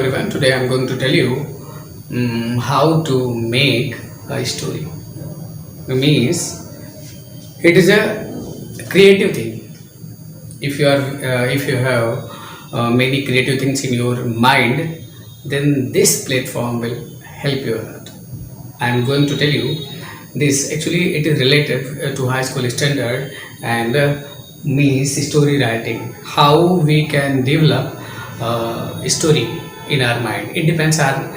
Everyone, today I'm going to tell you how to make a story. Means it is a creative thing. If you have many creative things in your mind, then this platform will help you a lot. I'm going to tell you this. Actually, it is related to high school standard and means story writing. How we can develop story in our mind. It depends on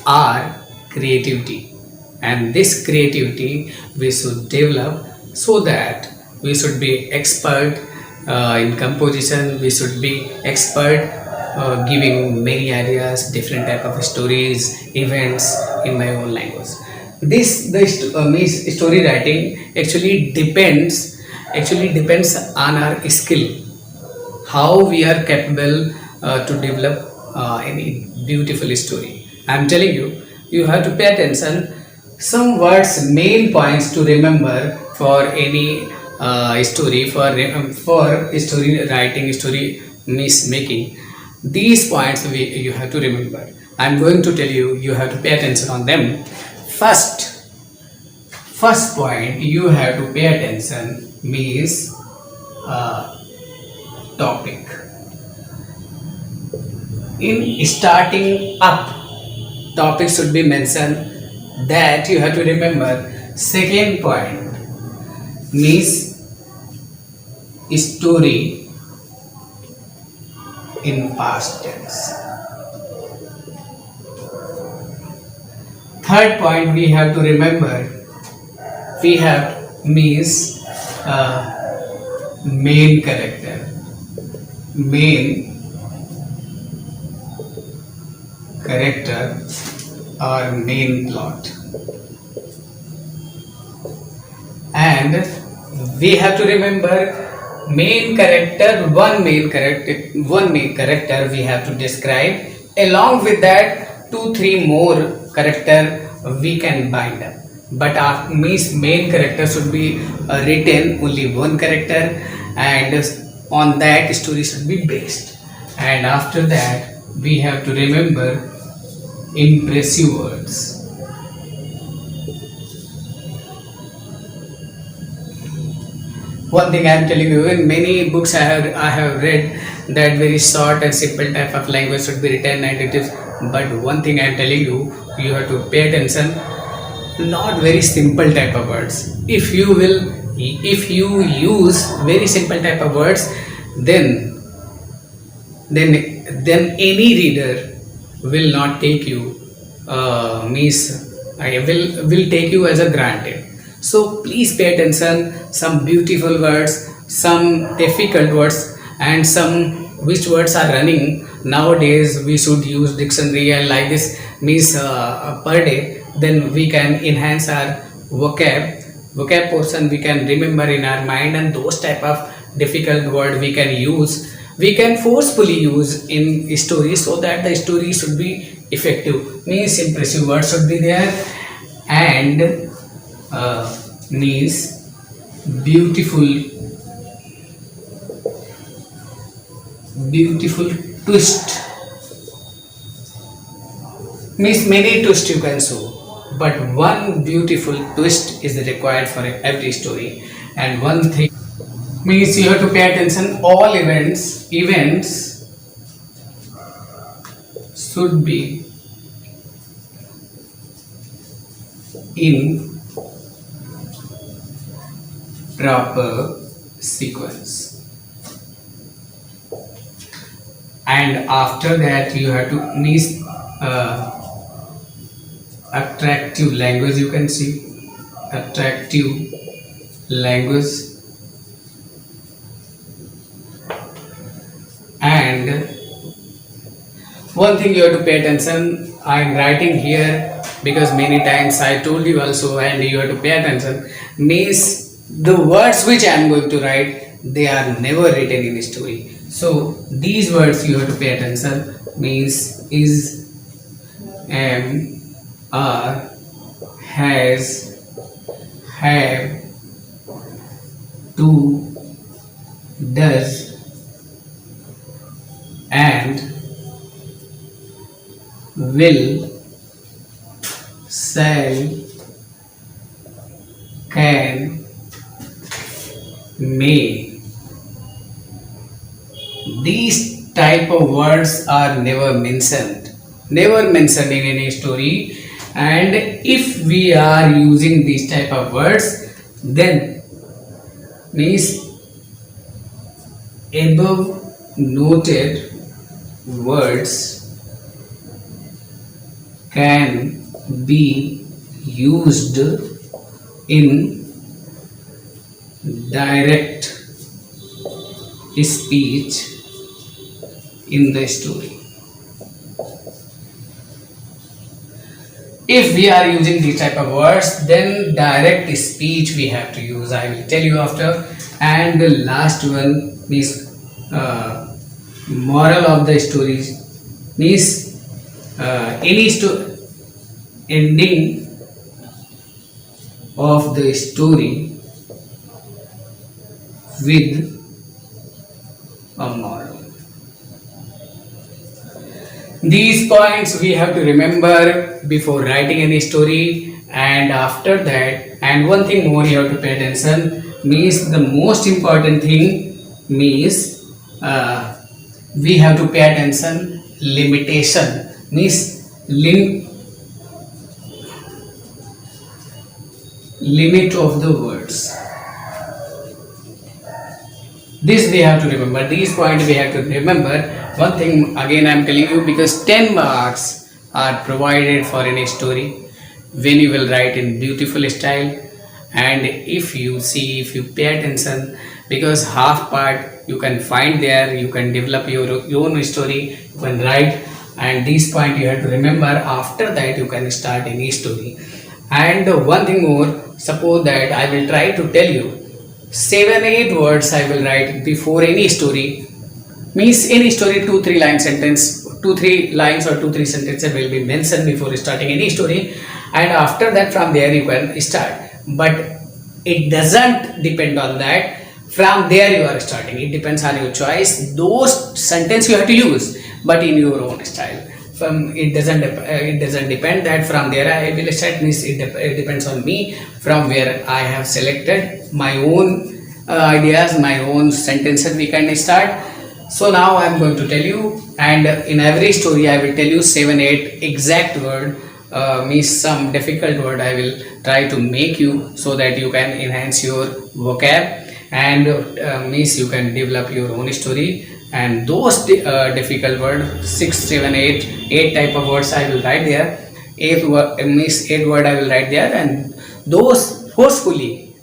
our creativity, and this creativity we should develop so that we should be expert in composition. We should be expert giving many ideas, different type of stories, events in my own language. This means story writing actually depends on our skill, how we are capable to develop any beautiful story. I'm telling you, you have to pay attention. Some words, main points to remember for any story, for story writing, story making. These points you have to remember. I'm going to tell you. You have to pay attention on them. First, first point you have to pay attention means topic. In starting up, topic should be mentioned, that you have to remember. Second point means story in past tense. Third point we have to remember, we have means main character, main character or main plot. And we have to remember one main character we have to describe. Along with that, 2 3 more character we can bind up, but our means main character should be written only one character, and on that story should be based. And after that we have to remember impressive words. One thing I am telling you, in many books I have read that very short and simple type of language should be written, and it is. But one thing I am telling you, you have to pay attention. Not very simple type of words. If you use very simple type of words, then then then any reader will not take you means I will take you as a granted. So please pay attention. Some beautiful words, some difficult words, and some which words are running nowadays. We should use dictionary, and like this means per day. Then we can enhance our vocab portion. We can remember in our mind, and those type of difficult word we can forcefully use in story, so that the story should be effective. Means impressive words should be there, and means beautiful beautiful twist. Means many twists you can show, but one beautiful twist is required for every story. And one thing means you have to pay attention. All events should be in proper sequence. And after that you have to means attractive language. You can see attractive language. And one thing you have to pay attention, I am writing here because many times I told you also, and you have to pay attention, means the words which I am going to write, they are never written in story. So these words you have to pay attention. Means is, am, are, has, have, do, does, and will, shall, can, may. These type of words are never mentioned in any story. And if we are using these type of words, then means above noted words can be used in direct speech in the story. If we are using these type of words, then direct speech we have to use. I will tell you after. And the last one means moral of the stories means ending of the story with a moral. These points we have to remember before writing any story, and after that, and one thing more you have to pay attention means the most important thing means we have to pay attention limitation means limit of the words. This we have to remember. These points we have to remember. One thing again I am telling you, because 10 marks are provided for any story when you will write in beautiful style. And if you pay attention, because half part you can find there, you can develop your own story, you can write, and this point you have to remember. After that you can start any story. And one thing more, suppose that I will try to tell you 7-8 words I will write before any story, means any story 2-3 line sentence, 2-3 lines or 2-3 sentences will be mentioned before starting any story, and after that from there you can start. But it doesn't depend on that, from there you are starting. It depends on your choice. Those sentence you have to use, but in your own style. It doesn't depend that from there I will start. Means it depends on me, from where I have selected my own ideas, my own sentences we can start. So now I am going to tell you, and in every story I will tell you 7-8 exact word, means some difficult word I will try to make you, so that you can enhance your vocab, and means you can develop your own story. And those difficult words, 6, 7, 8 type of words I will write there. 8 word I will write there, and those forcefully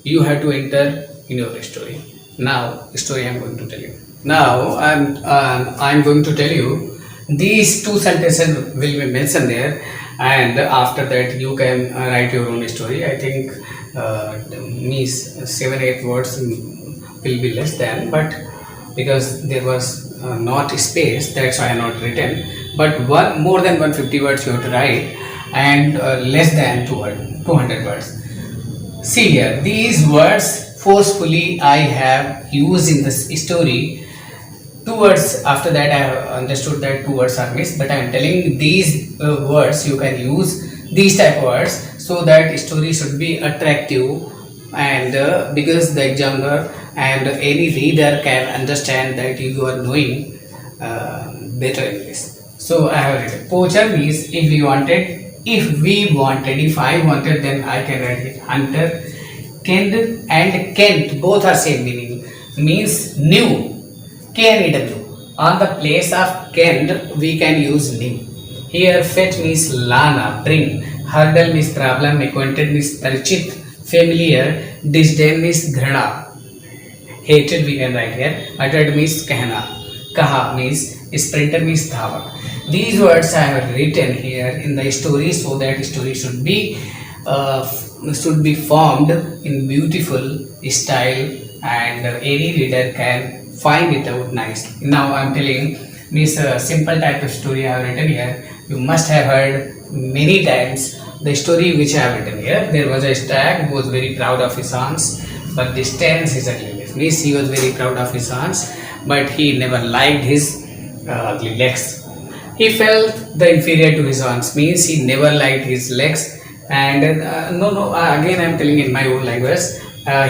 you have to enter in your story. Now story I am going to tell you. Now I'm going to tell you these two sentences will be mentioned there, and after that you can write your own story. I think means 7-8 words will be less than, but because there was not space, that's why I not written. But more than 150 words you have to write, and less than 200 words. See here, these words forcefully I have used in this story. 2 words after that I have understood that 2 words are missed, but I am telling these words you can use these type of words, so that story should be attractive, and because the examiner and any reader can understand that you are knowing better English. So I have written poacher means if I wanted, then I can write it. Hunter, kend and kent both are same meaning, means new. K-N-E-W. On the place of kend we can use new. Here fetch means lana, bring. Hurdle means problem. Acquainted means परिचित. Familiar. Disdain means घृणा. Hated we can write here. Uttered means कहना. कहा means sprinter means धावक. These words I have written here in the story, so that story should be formed in beautiful style, and any reader can find it out nicely. Now I am telling means a simple type of story I have written here. You must have heard many times the story which I have written here. There was a stag who was very proud of his horns, but this stands his ugliness. Means he was very proud of his horns, but he never liked his ugly legs. He felt the inferior to his horns, means he never liked his legs. And again I'm telling in my own language,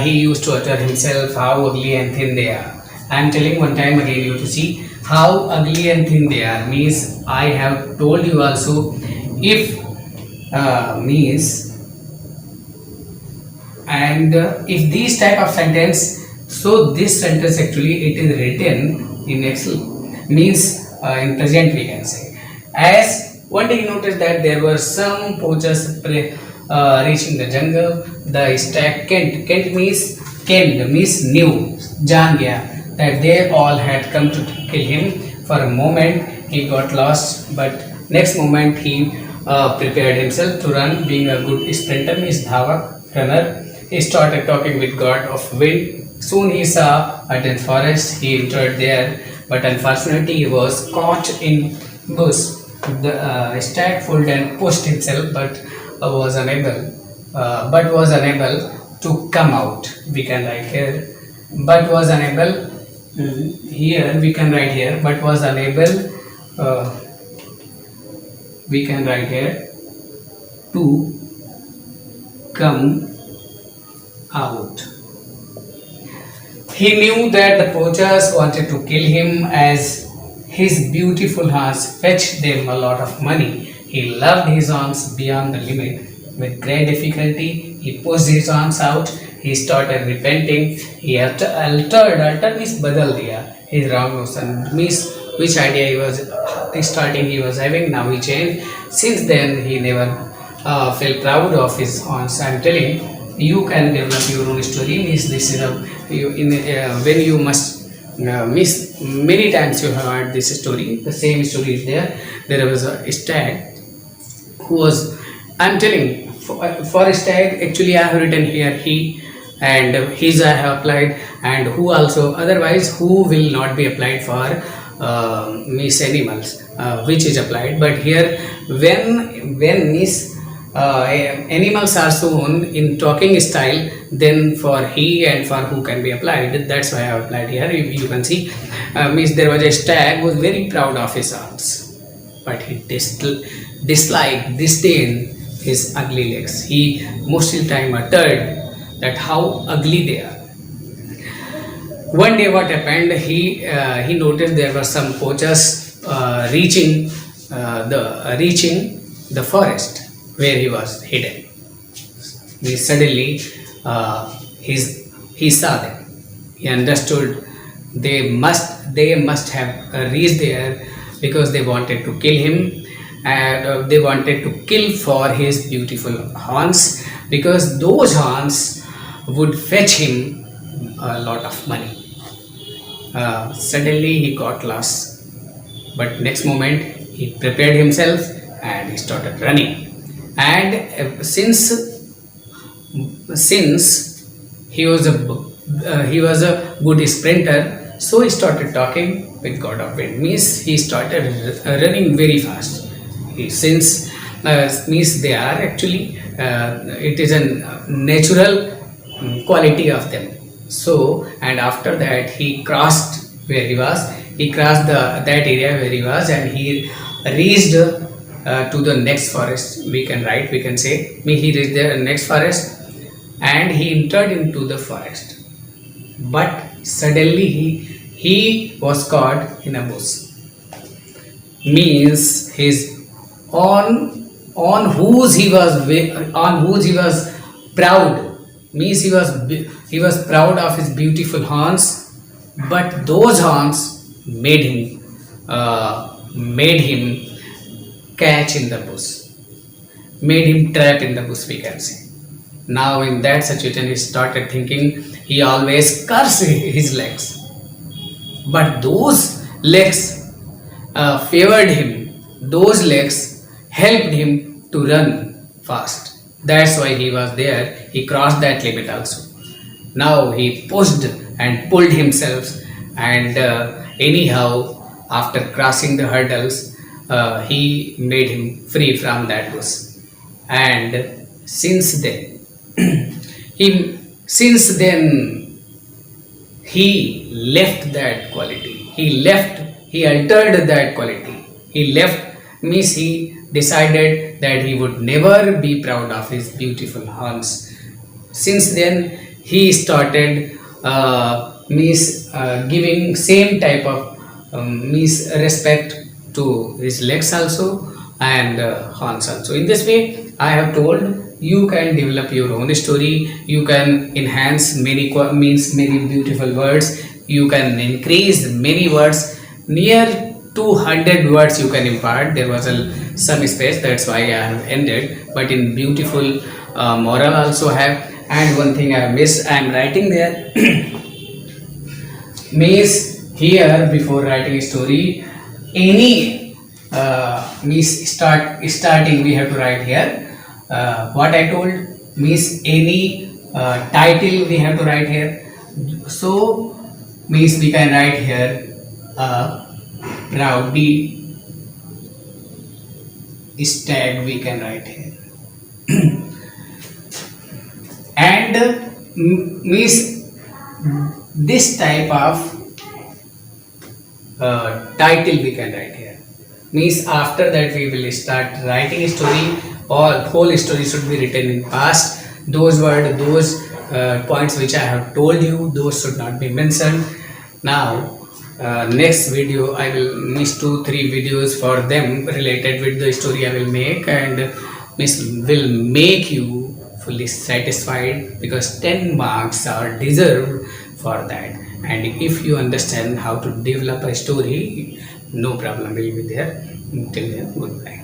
he used to utter himself how ugly and thin they are. I'm telling one time again you to see how ugly and thin they are, means I have told you also. If means and if these type of sentence, so this sentence actually it is written in excel, means in present we can say. As one day you noticed that there were some poachers reaching the jungle. The stag Kent means knew, jaan gaya that they all had come to kill him. For a moment he got lost, but next moment he prepared himself to run. Being a good sprinter, means dhawak runner, he started talking with God of wind. Soon he saw a dense forest. He entered there, but unfortunately he was caught in bush. The stag pulled and pushed himself, but was unable to come out. We can write here, but was unable. Here we can write here, but was unable. We can write here to come out. He knew that the poachers wanted to kill him, as his beautiful horns fetched them a lot of money. He loved his horns beyond the limit. With great difficulty, he pushed his horns out. He started repenting. He altered means badal diya, his wrong notion, means which idea he was starting he was having, now he changed. Since then he never felt proud of his horns. I am telling you can develop your own story, means this is a when you must miss many times you have heard this story. The same story is there. There was a stag who was, I'm telling for a stag actually I have written here he, and his I have applied, and who also, otherwise who will not be applied for miss animals, which is applied. But here when miss animals are shown in talking style, then for he and for who can be applied. That's why I have applied here. You can see means there was a stag who was very proud of his arms, but he disdained his ugly legs. He most of the time uttered that how ugly they are. One day what happened, he noticed there were some poachers reaching the forest where he was hidden. Suddenly he saw them. He understood they must have reached there because they wanted to kill him, and they wanted to kill for his beautiful horns, because those horns would fetch him a lot of money. Suddenly he got lost, but next moment he prepared himself and he started running. And since he was a good sprinter, so he started talking with God of Wind. Means he started running very fast. Since means they are actually it is a natural quality of them. So, and after that he crossed where he was. He crossed that area where he was, and he reached to the next forest. We can say he reached the next forest, and he entered into the forest. But suddenly he was caught in a bush. Means his on whose he was proud. Means he was proud of his beautiful horns, but those horns made him catch in the bush, made him trap in the bush, we can say. Now in that situation he started thinking, he always cursed his legs, but those legs favored him. Those legs helped him to run fast. That's why he was there. He crossed that limit also. Now he pushed and pulled himself, and anyhow, after crossing the hurdles, he made him free from that bush. And since then, he left that quality. He altered that quality. he left, means he decided that he would never be proud of his beautiful horns. Since then, he started giving same type of respect to his legs also and horns also. In this way, I have told you can develop your own story. You can enhance many beautiful words. You can increase many words. Near 200 words you can impart. There was some space, that's why I have ended. But in beautiful moral also have. And one thing I miss, I am writing there. Means here before writing a story, any starting we have to write here. What I told, means any title we have to write here. So means we can write here Rowdy Stag we can write here. And means this type of title we can write here. Means after that we will start writing a story, or whole story should be written in past. Those points which I have told you, those should not be mentioned. Now next video I will miss 2-3 videos for them related with the story I will make, and will make you fully satisfied, because 10 marks are deserved for that. And if you understand how to develop a story, no problem will be there. Till then, goodbye.